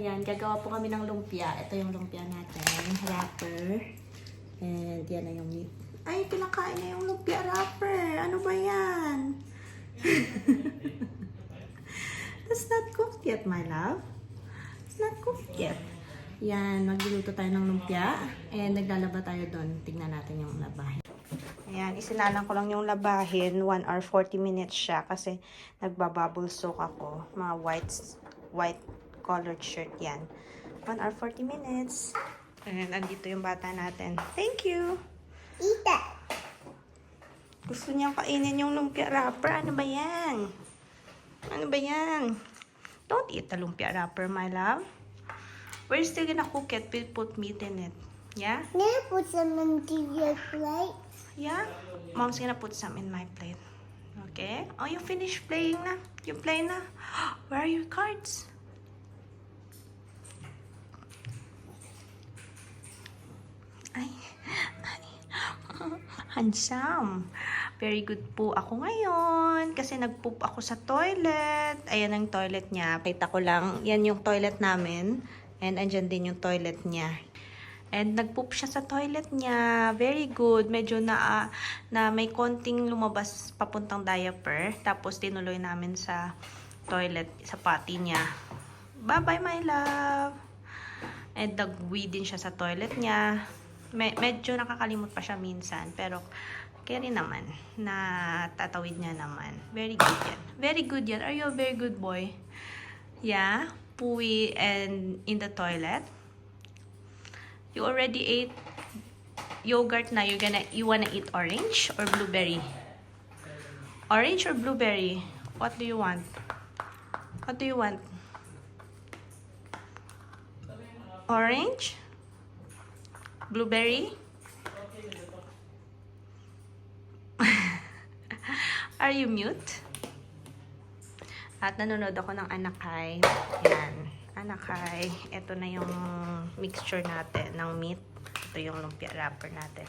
Ayan, gagawa po kami ng lumpia. Ito yung lumpia natin. Wrapper. And yan na yung meat. Ay, kinakain na yung lumpia wrapper. Ano ba yan? It's not cooked yet, my love. It's not cooked yet. Yan, magluluto tayo ng lumpia. And naglalaba tayo doon. Tignan natin yung labahin. Ayan, isinalang ko lang yung labahin. 1 hour 40 minutes siya kasi nagbabubble soak ako. Mga white colored shirt yan. 1 hour 40 minutes. And andito yung bata natin. Thank you! Ita! Gusto niyang kainin yung lumpia wrapper. Ano ba yan? Ano ba yan? Don't eat the lumpia wrapper, my love. We're still gonna cook it. We'll put meat in it. Yeah? Can I put some into your plate? Yeah? Mom's gonna put some in my plate. Okay? Oh, you finished playing na? You play na? Where are your cards? Ay. Handsome. Very good po ako ngayon. Kasi nag-poop ako sa toilet. Ayan ang toilet niya. Kita ko lang. Yan yung toilet namin. And andyan din yung toilet niya. And nag-poop siya sa toilet niya. Very good. Medyo na may konting lumabas papuntang diaper. Tapos tinuloy namin sa toilet, sa potty niya. Bye-bye, my love. And nag-wee din siya sa toilet niya. Medyo nakakalimot pa siya minsan. Pero carry naman. Natatawid niya naman. Very good yan. Very good yan. Are you a very good boy? Yeah? Pooey and in the toilet. You already ate yogurt na. You wanna eat orange or blueberry? Orange or blueberry? What do you want? What do you want? Orange? Blueberry? Are you mute? At nanonood ako ng Anakay. Yan. Anakay. Ito na yung mixture natin ng meat. Ito yung lumpia wrapper natin.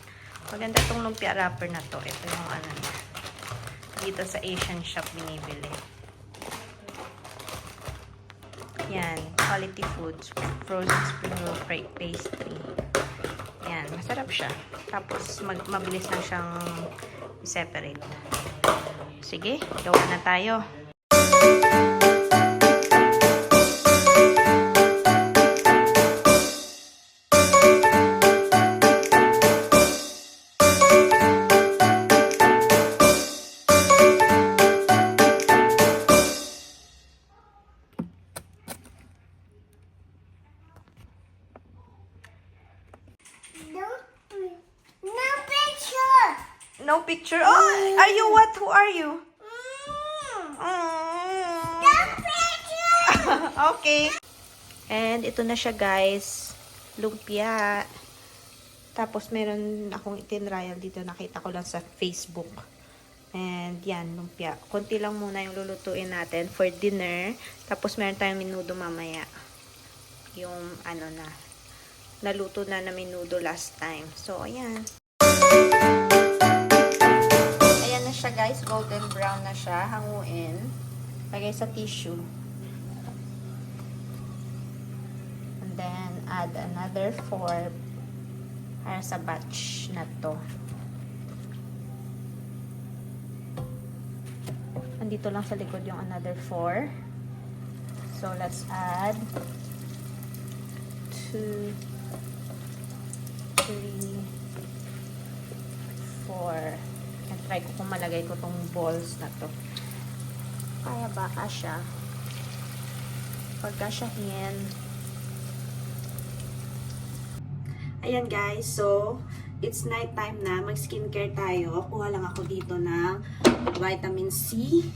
Maganda itong lumpia wrapper na to. Ito yung ano niya. Dito sa Asian shop binibili. Yan. Quality foods. Frozen spring roll pastry. Yan. Masarap siya. Tapos mabilis lang siyang separate. Sige. Gawa na tayo. No picture! No picture? Oh, are you what? Who are you? No picture! Okay. And ito na siya, guys. Lumpia. Tapos meron akong itinrial dito. Nakita ko lang sa Facebook. And yan, lumpia. Konti lang muna yung lulutuin natin for dinner. Tapos meron tayong menudo mamaya. Yung ano na. Naluto na menudo last time. So, ayan. Ayan na siya, guys. Golden brown na siya. Hanguin. Lagay sa tissue. And then, add another 4 para sa batch na to. Andito lang sa likod yung another 4. So, let's add 2, 3, 4. And try ko kung malagay ko tong balls na to. Kaya ba kasya? Pagkasyahin. Ayan guys, so it's night time na. Mag skincare tayo. Kuha lang ako dito ng vitamin C,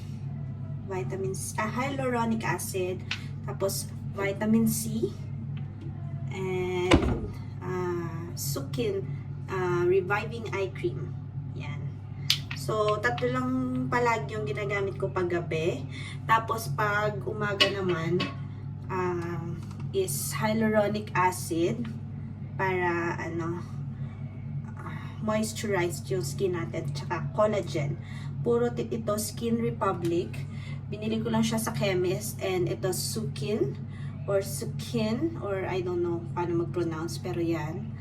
hyaluronic acid, tapos vitamin C, and Sukin Reviving Eye Cream. Yan. So, tatlo lang palagi yung ginagamit ko pag gabi. Tapos, pag umaga naman, is hyaluronic acid para, moisturize yung skin natin. Tsaka collagen. Puro ito, Skin Republic. Binili ko lang siya sa chemist. And ito, Sukin or Sukin, or I don't know paano mag-pronounce, pero yan,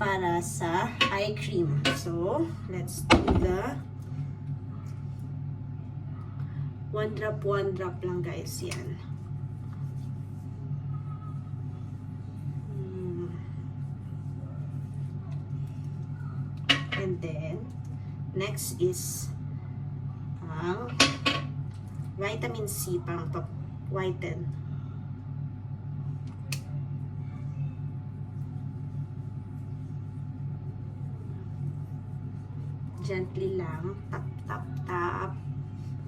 para sa eye cream. So, let's do the one drop lang guys, yan. And then, next is ang vitamin C pang whiten. Gently lang, tap, tap, tap,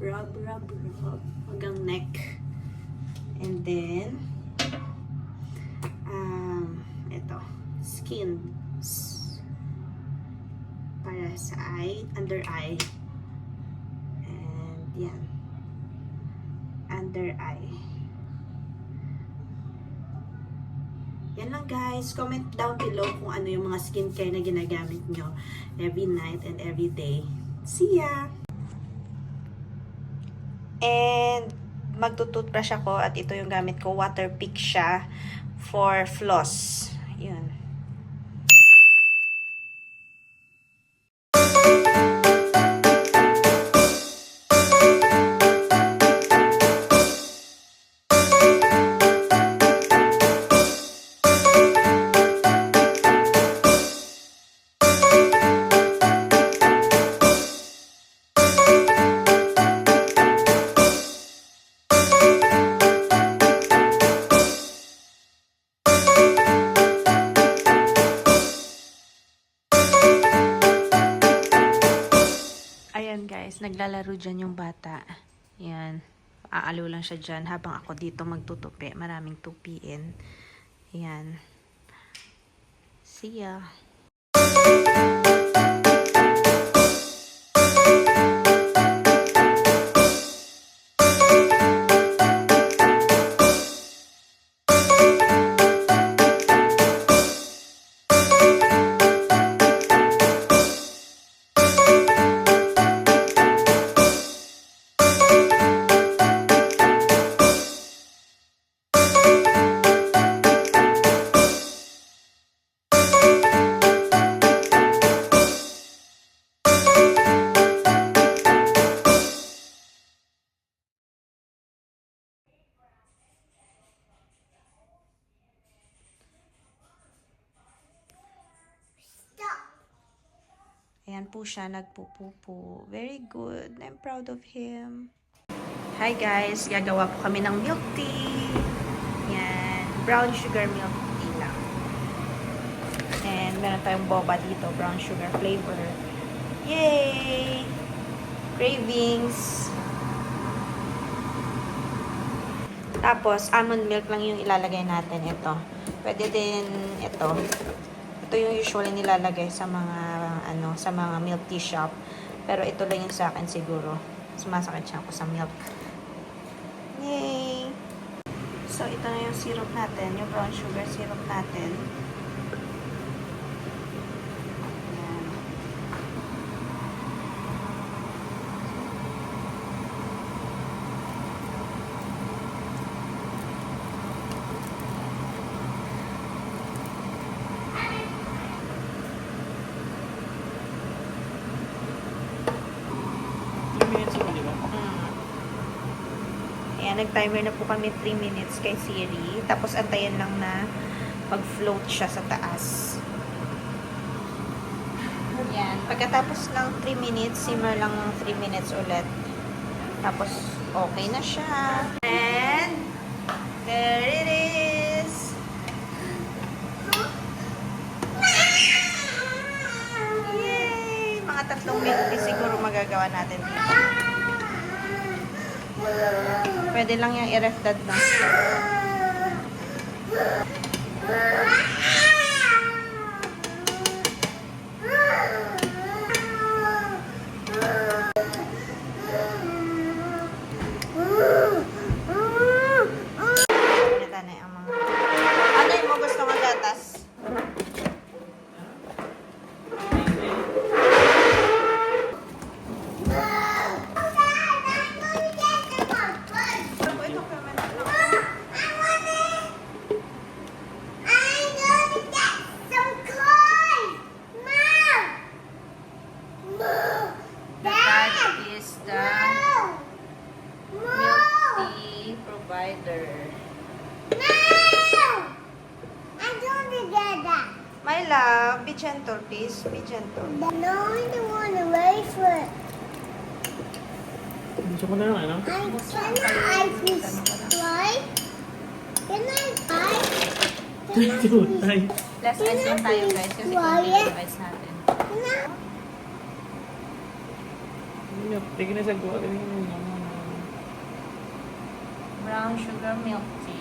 rub, rub, rub, hanggang neck. And then, ito, skin, para sa eye, under eye. And yan, under eye. Yan lang guys. Comment down below kung ano yung mga skincare na ginagamit nyo every night and every day. See ya! And magtutoothbrush ako at ito yung gamit ko. Waterpik siya for floss. Yun. Ayan guys, naglalaro dyan yung bata. Ayan, aalo lang siya dyan habang ako dito magtutupi. Maraming tupiin. Ayan. See ya! Ayan po siya, nagpupupo. Very good. I'm proud of him. Hi guys, gagawa po kami ng milk tea. Ayan, brown sugar milk tea lang. And meron tayong boba dito, brown sugar flavor. Yay! Cravings! Tapos, almond milk lang yung ilalagay natin. Ito. Pwede din ito. Ito yung usually nilalagay sa mga sa mga milk tea shop. Pero ito lang yung sa akin siguro. Sumasakit siya ako sa milk. Yay! So, ito na yung syrup natin. Yung brown sugar syrup natin. Ayan. Ayan, nag-timer na po kami 3 minutes kay Siri. Tapos, antayin lang na mag-float siya sa taas. Ayan. Pagkatapos ng 3 minutes, simmer lang ng 3 minutes ulit. Tapos, okay na siya. And, there it is! Yay! Mga 3 minutes siguro magagawa natin dito. Pwede lang yung i-ref dad na. Ano yung mo gusto mo gatas? My love, be gentle, please. Be gentle. No, I don't want to wait for it. Gusto ko na lang, ano? Can I please fly? Can I fly? Tutay. Last ice lang tayo, guys. Kasi konti yung ice natin. Can I? Tingin na sa gawa. Brown sugar milk tea.